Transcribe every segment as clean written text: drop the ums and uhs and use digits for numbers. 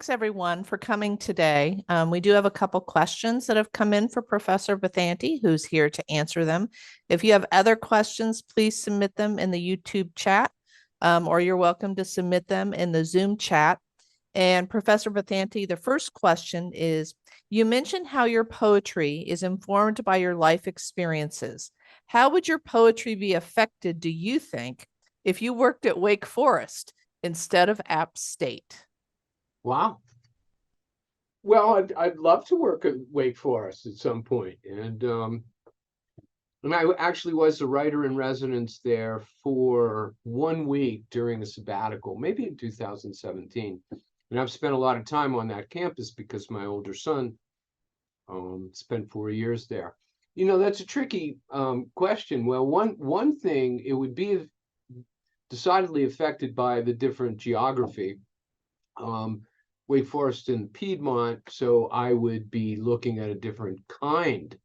Thanks, everyone, for coming today. We do have a couple questions that have come in for Professor Bathanti, who's here to answer them. If you have other questions, please submit them in the YouTube chat, or you're welcome to submit them in the Zoom chat. And Professor Bathanti, the first question is, you mentioned how your poetry is informed by your life experiences. How would your poetry be affected, do you think, if you worked at Wake Forest instead of App State? Wow. Well, I'd love to work at Wake Forest at some point. And I actually was a writer in residence there for 1 week during a sabbatical, maybe in 2017. And I've spent a lot of time on that campus because my older son spent 4 years there. You know, that's a tricky question. Well, one thing, it would be decidedly affected by the different geography. Wake Forest in Piedmont, so I would be looking at a different kind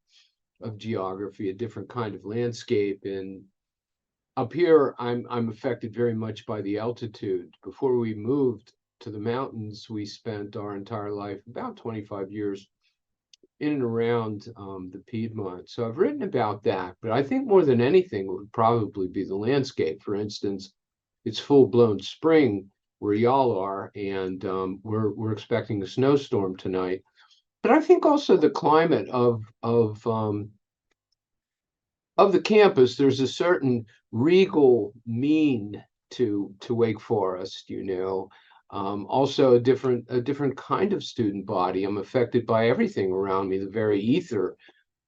of geography, a different kind of landscape. And up here, I'm affected very much by the altitude. Before we moved to the mountains, we spent our entire life, about 25 years, in and around the Piedmont. So I've written about that, but I think more than anything, it would probably be the landscape. For instance, it's full-blown spring where y'all are, and we're expecting a snowstorm tonight. But I think also the climate of the campus, there's a certain regal mien to Wake Forest, you know. Also a different kind of student body. I'm affected by everything around me, the very ether,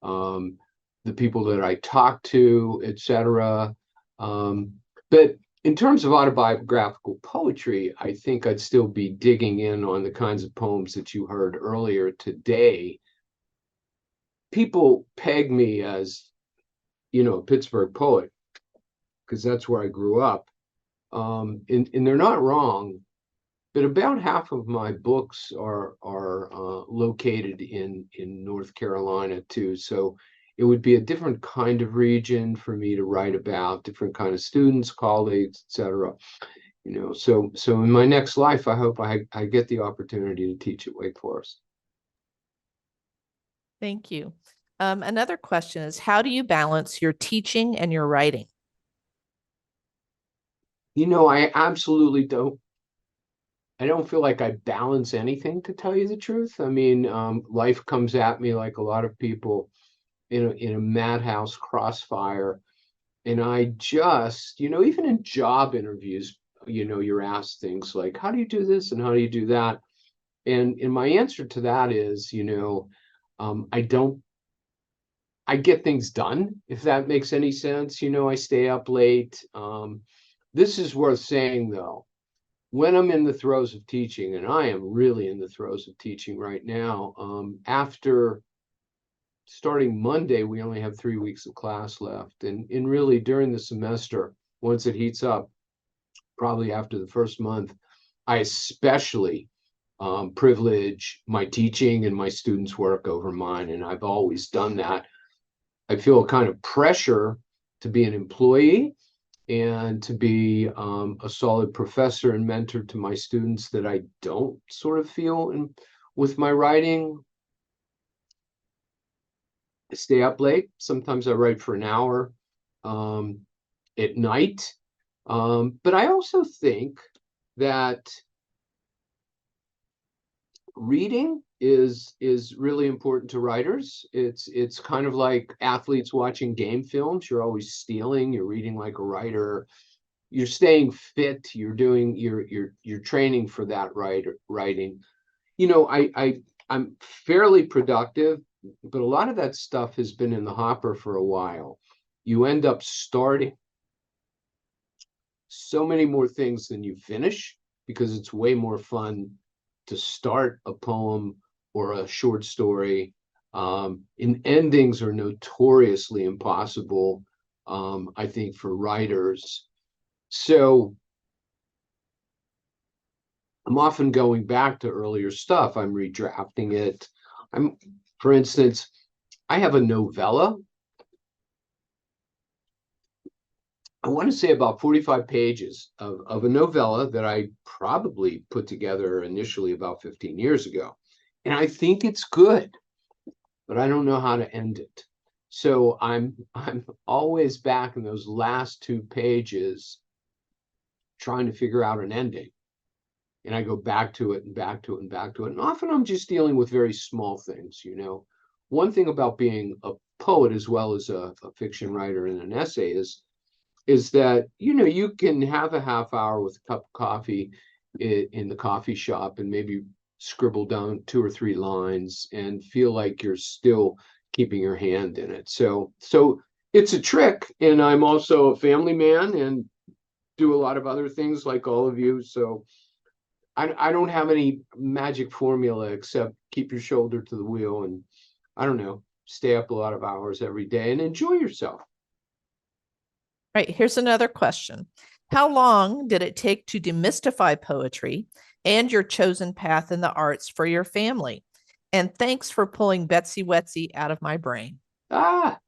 the people that I talk to, etc. But in terms of autobiographical poetry, I think I'd still be digging in on the kinds of poems that you heard earlier today. People peg me as, you know, a Pittsburgh poet because that's where I grew up. And they're not wrong, but about half of my books are located in North Carolina too. So it would be a different kind of region for me to write about, different kind of students, colleagues, etc. You know, so in my next life, I hope I get the opportunity to teach at Wake Forest. Thank you. Another question is, how do you balance your teaching and your writing? You know, I absolutely don't. I don't feel like I balance anything, to tell you the truth. I mean, life comes at me like a lot of people in a madhouse crossfire. And I just, you know, even in job interviews, you know, you're asked things like, how do you do this and how do you do that? And my answer to that is, you know, I get things done, if that makes any sense. You know, I stay up late. This is worth saying, though. When I'm in the throes of teaching, and I am really in the throes of teaching right now, after starting Monday, we only have 3 weeks of class left. And really during the semester, once it heats up, probably after the first month, I especially privilege my teaching and my students' work over mine. And I've always done that. I feel a kind of pressure to be an employee and to be a solid professor and mentor to my students that I don't sort of feel with my writing. I stay up late. Sometimes I write for an hour at night. But I also think that reading is really important to writers. It's kind of like athletes watching game films. You're always stealing. You're reading like a writer. You're staying fit. You're training for that writing. You know, I'm fairly productive, but a lot of that stuff has been in the hopper for a while. You end up starting so many more things than you finish because it's way more fun to start a poem or a short story. And endings are notoriously impossible, I think, for writers. So I'm often going back to earlier stuff. I'm redrafting it. For instance, I have a novella I want to say about 45 pages of a novella that I probably put together initially about 15 years ago. And I think it's good, but I don't know how to end it. So I'm always back in those last 2 pages trying to figure out an ending. And I go back to it and back to it and back to it. And often I'm just dealing with very small things, you know. One thing about being a poet as well as a fiction writer and an essay is that, you know, you can have a half hour with a cup of coffee in the coffee shop and maybe scribble down 2 or 3 lines and feel like you're still keeping your hand in it. So it's a trick. And I'm also a family man and do a lot of other things like all of you. So I don't have any magic formula except keep your shoulder to the wheel and I don't know, stay up a lot of hours every day and enjoy yourself. Right, here's another question. How long did it take to demystify poetry and your chosen path in the arts for your family? And thanks for pulling Betsy Wetsy out of my brain. Ah,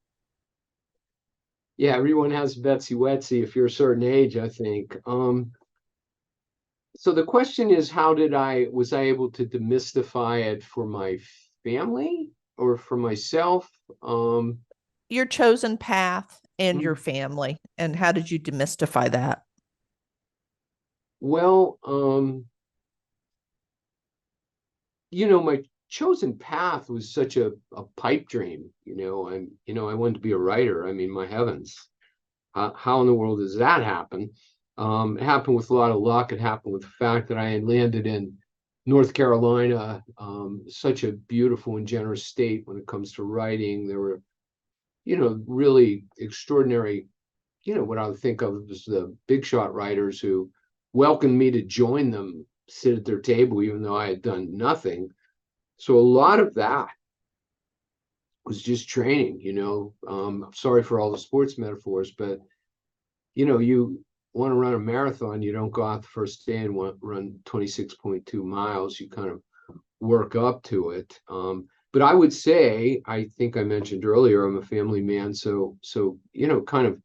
yeah, everyone has Betsy Wetsy if you're a certain age, I think. So the question is, was I able to demystify it for my family or for myself? Your chosen path and hmm, your family, and how did you demystify that? well, you know, my chosen path was such a pipe dream. I wanted to be a writer. I mean, my heavens, how in the world does that happen? It happened with a lot of luck. It happened with the fact that I had landed in North Carolina, such a beautiful and generous state when it comes to writing. There were, really extraordinary, what I would think of as the big shot writers who welcomed me to join them, sit at their table, even though I had done nothing. So a lot of that was just training, sorry for all the sports metaphors, but you want to run a marathon, you don't go out the first day and run 26.2 miles. You kind of work up to it. But I would say, I think I mentioned earlier, I'm a family man. So, kind of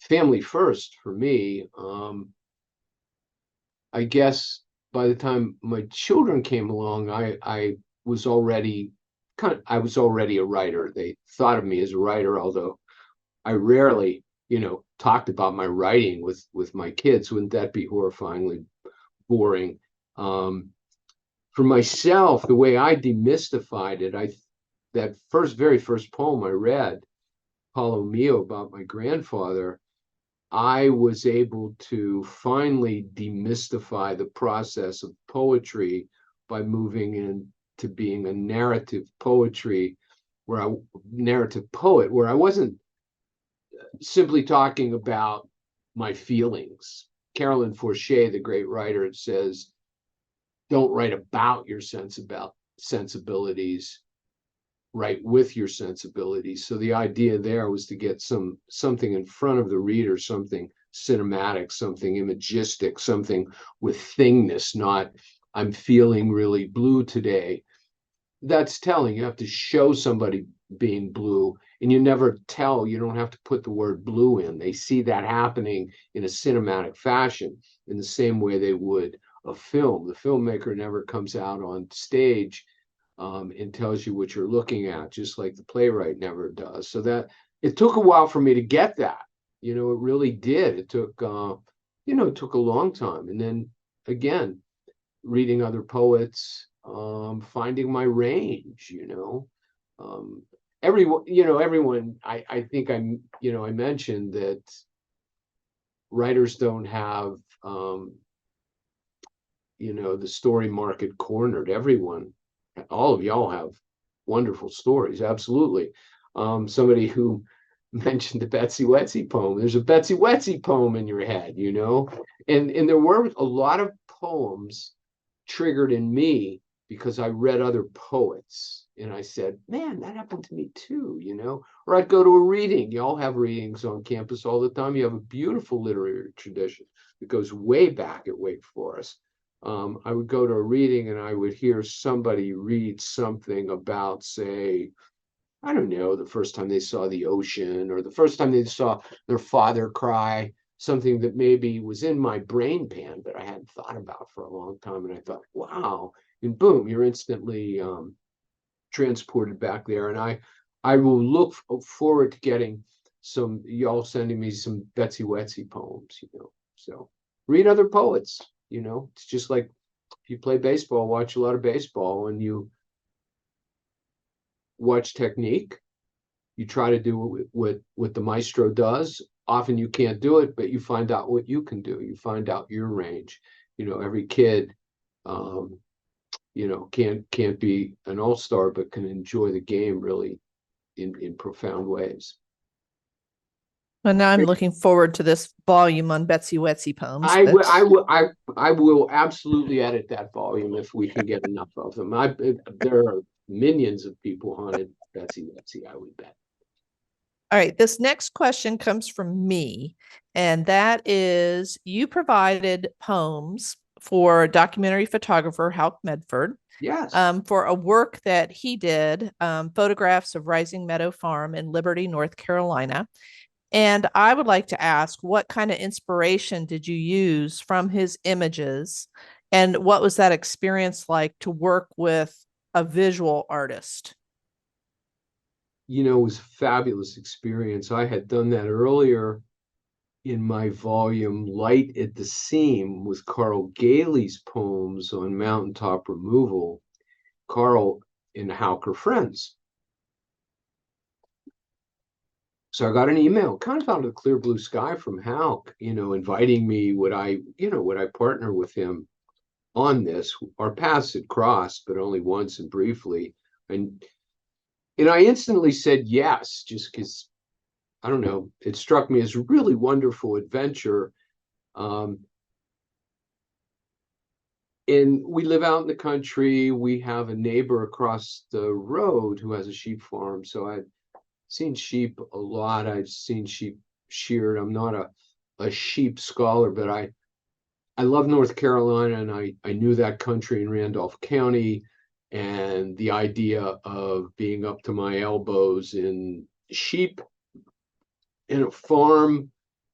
family first for me. I guess by the time my children came along, I was already I was already a writer. They thought of me as a writer, although I rarely, talked about my writing with my kids. Wouldn't that be horrifyingly boring? For myself, the way I demystified it, that very first poem I read, Paulo Mio, about my grandfather, I was able to finally demystify the process of poetry by moving into being a narrative narrative poet, where I wasn't simply talking about my feelings. Carolyn Forche, the great writer, says, don't write about your sensibilities, write with your sensibilities. So the idea there was to get something in front of the reader, something cinematic, something imagistic, something with thingness, not I'm feeling really blue today. That's telling. You have to show somebody being blue, and you don't have to put the word blue in. They see that happening in a cinematic fashion in the same way they would a film. The filmmaker never comes out on stage and tells you what you're looking at, just like the playwright never does. So that it took a while for me to get that. It really did. It took it took a long time. And then again, reading other poets, finding my range, everyone, I think I mentioned that writers don't have, the story market cornered. All of y'all have wonderful stories. Absolutely. Somebody who mentioned the Betsy Wetsy poem. There's a Betsy Wetsy poem in your head, and there were a lot of poems triggered in me because I read other poets and I said, man, that happened to me too, or I'd go to a reading. Y'all have readings on campus all the time. You have a beautiful literary tradition that goes way back at Wake Forest. I would go to a reading and I would hear somebody read something about, say, I don't know, the first time they saw the ocean, or the first time they saw their father cry, something that maybe was in my brain pan, but I hadn't thought about for a long time. And I thought, wow, and boom, you're instantly transported back there. And I will look forward to getting y'all sending me some Betsy Wetsy poems, So read other poets, It's just like if you play baseball, watch a lot of baseball, and you watch technique. You try to do what the maestro does. Often you can't do it, but you find out what you can do. You find out your range. Every kid, can't be an all-star, but can enjoy the game really in profound ways. Well, now I'm looking forward to this volume on Betsy Wetsy poems. I will absolutely edit that volume if we can get enough of them. There are millions of people haunted Betsy Wetsy, I would bet. All right, this next question comes from me, and that is, you provided poems for documentary photographer Houck Medford. Yes. For a work that he did, photographs of Rising Meadow Farm in Liberty, North Carolina. And I would like to ask, what kind of inspiration did you use from his images? And what was that experience like to work with a visual artist? It was a fabulous experience. I had done that earlier in my volume, Light at the Seam, with Carl Gailey's poems on mountaintop removal. Carl and Houck are friends. So I got an email kind of out of the clear blue sky from Houck, inviting me, would I partner with him on this? Our paths had crossed, but only once and briefly. And I instantly said yes, just because, I don't know, it struck me as a really wonderful adventure. And we live out in the country. We have a neighbor across the road who has a sheep farm. So I've seen sheep a lot. I've seen sheep sheared. I'm not a sheep scholar, but I love North Carolina, and I knew that country in Randolph County. And the idea of being up to my elbows in sheep in a farm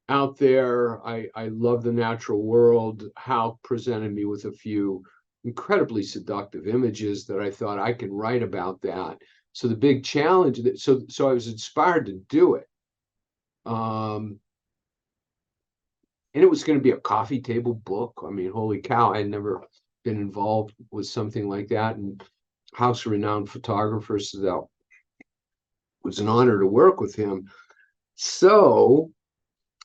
out there, I love the natural world. Hal presented me with a few incredibly seductive images that I thought I can write about that. So the big challenge so I was inspired to do it. And it was going to be a coffee table book. I mean, holy cow, I had never been involved with something like that. And Houck's a renowned photographer, so that was an honor to work with him. So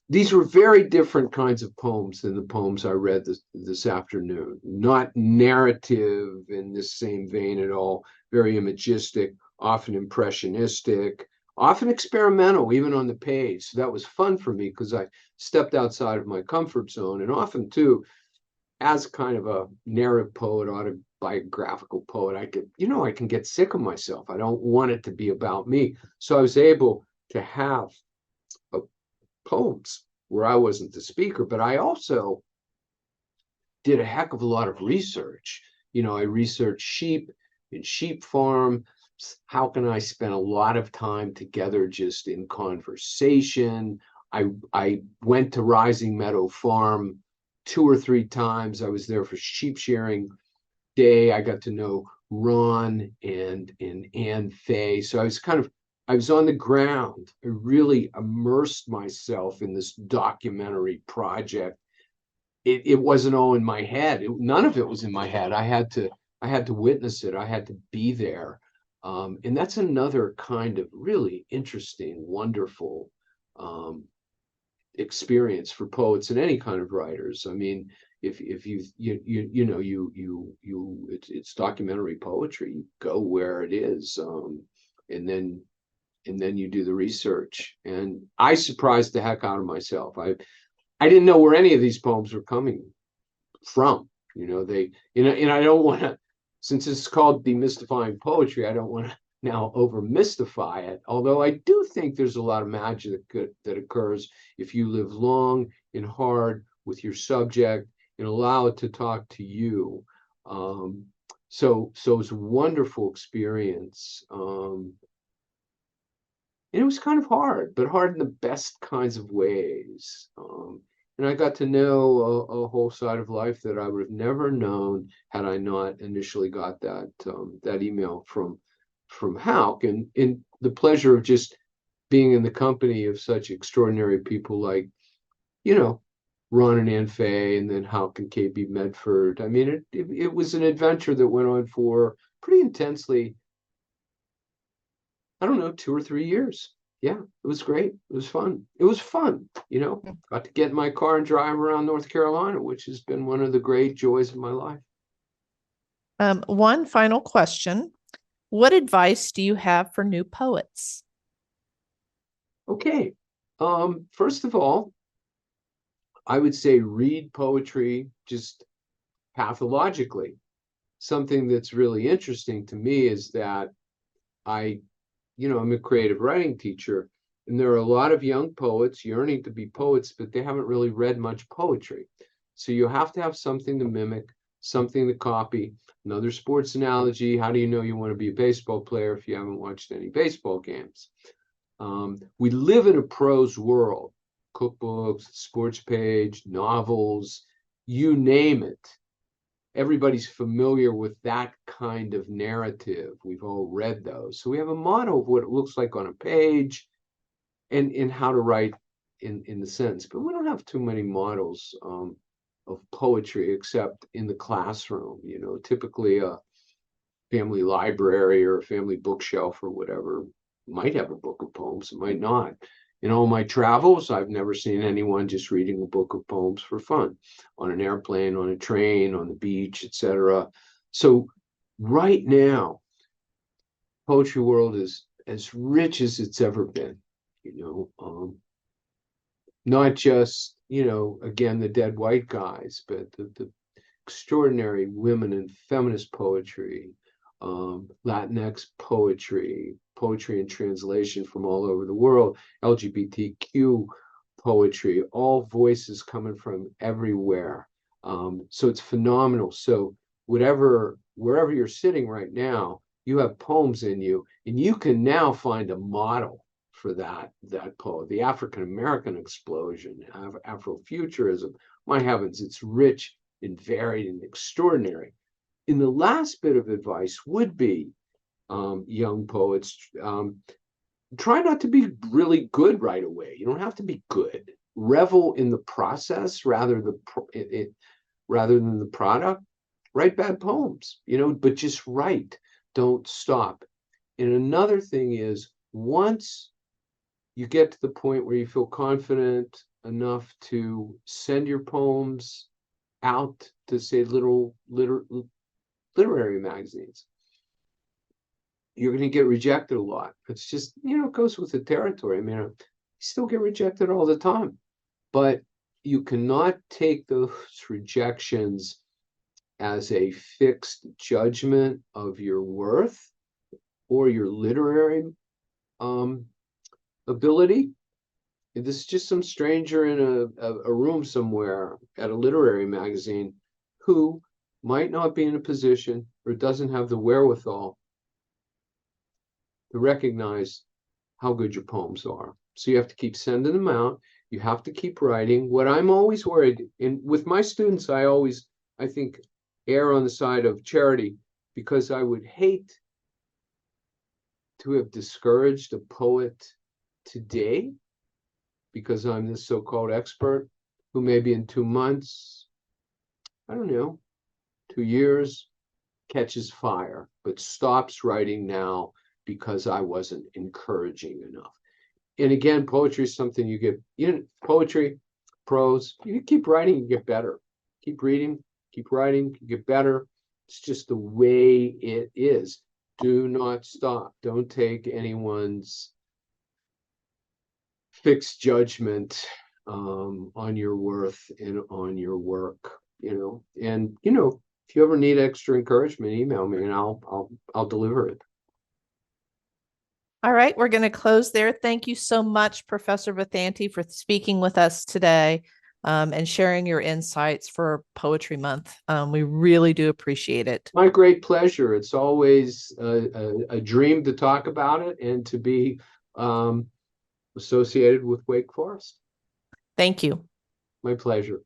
these were very different kinds of poems than the poems I read this afternoon. Not narrative in this same vein at all. Very imagistic, often impressionistic, often experimental, even on the page. So that was fun for me because I stepped outside of my comfort zone. And often, too, as kind of a narrative poet, autobiographical poet, I can get sick of myself. I don't want it to be about me. So I was able to have poems where I wasn't the speaker, but I also did a heck of a lot of research. I researched sheep and sheep farm. How can I spend a lot of time together just in conversation? I went to Rising Meadow Farm 2 or 3 times. I was there for sheep shearing day. I got to know Ron and Ann Fay. So I was on the ground. I really immersed myself in this documentary project. It wasn't all in my head. None of it was in my head. I had to witness it. I had to be there. And that's another kind of really interesting, wonderful experience for poets and any kind of writers. I mean, if it's documentary poetry. You go where it is, and then you do the research. And I surprised the heck out of myself. I didn't know where any of these poems were coming from. And I don't want to, since it's called Demystifying Poetry, I don't want to now over mystify it. Although I do think there's a lot of magic that occurs if you live long and hard with your subject and allow it to talk to you. So it's a wonderful experience. And it was kind of hard, but hard in the best kinds of ways. And I got to know a whole side of life that I would have never known had I not initially got that email from Houck, and the pleasure of just being in the company of such extraordinary people like, you know, Ron and Ann Fay, and then Houck and KB Medford. I mean, it was an adventure that went on for pretty intensely, I don't know, 2 or 3 years. Yeah, it was great. It was fun. It was fun, got to get in my car and drive around North Carolina, which has been one of the great joys of my life. One final question. What advice do you have for new poets? Okay. First of all, I would say read poetry just pathologically. Something that's really interesting to me is that I'm a creative writing teacher, and there are a lot of young poets yearning to be poets, but they haven't really read much poetry. So you have to have something to mimic, something to copy. Another sports analogy: how do you know you want to be a baseball player if you haven't watched any baseball games? We live in a prose world, cookbooks, sports page, novels, you name it. Everybody's familiar with that kind of narrative. We've all read those. So we have a model of what it looks like on a page and how to write in the sentence. But we don't have too many models of poetry except in the classroom. Typically a family library or a family bookshelf or whatever might have a book of poems, it might not. In all my travels, I've never seen anyone just reading a book of poems for fun on an airplane, on a train, on the beach, etc. So right now, poetry world is as rich as it's ever been. Not just again the dead white guys, but the extraordinary women in feminist poetry, Latinx poetry, poetry in translation from all over the world, LGBTQ poetry, all voices coming from everywhere. So it's phenomenal. So wherever you're sitting right now, you have poems in you, and you can now find a model for that poet. The African American explosion, Afrofuturism. My heavens, it's rich and varied and extraordinary. And the last bit of advice would be, young poets, try not to be really good right away. You don't have to be good. Revel in the process rather than the product. Write bad poems, but just write. Don't stop. And another thing is, once you get to the point where you feel confident enough to send your poems out to, say, literary magazines, you're going to get rejected a lot. It's just, it goes with the territory. I mean, you still get rejected all the time, but you cannot take those rejections as a fixed judgment of your worth or your literary ability. This is just some stranger in a room somewhere at a literary magazine who might not be in a position or doesn't have the wherewithal to recognize how good your poems are. So you have to keep sending them out. You have to keep writing. What I'm always worried, and with my students, I think, err on the side of charity, because I would hate to have discouraged a poet today because I'm this so-called expert who maybe in 2 months, I don't know, 2 years, catches fire, but stops writing now because I wasn't encouraging enough. And again, poetry is something you get, poetry, prose, you keep writing, you get better. Keep reading, keep writing, you get better. It's just the way it is. Do not stop. Don't take anyone's fixed judgment on your worth and on your work, and if you ever need extra encouragement, email me and I'll deliver it. All right, we're going to close there. Thank you so much, Professor Bathanti, for speaking with us today and sharing your insights for Poetry Month. We really do appreciate it. My great pleasure. It's always a dream to talk about it and to be associated with Wake Forest. Thank you. My pleasure.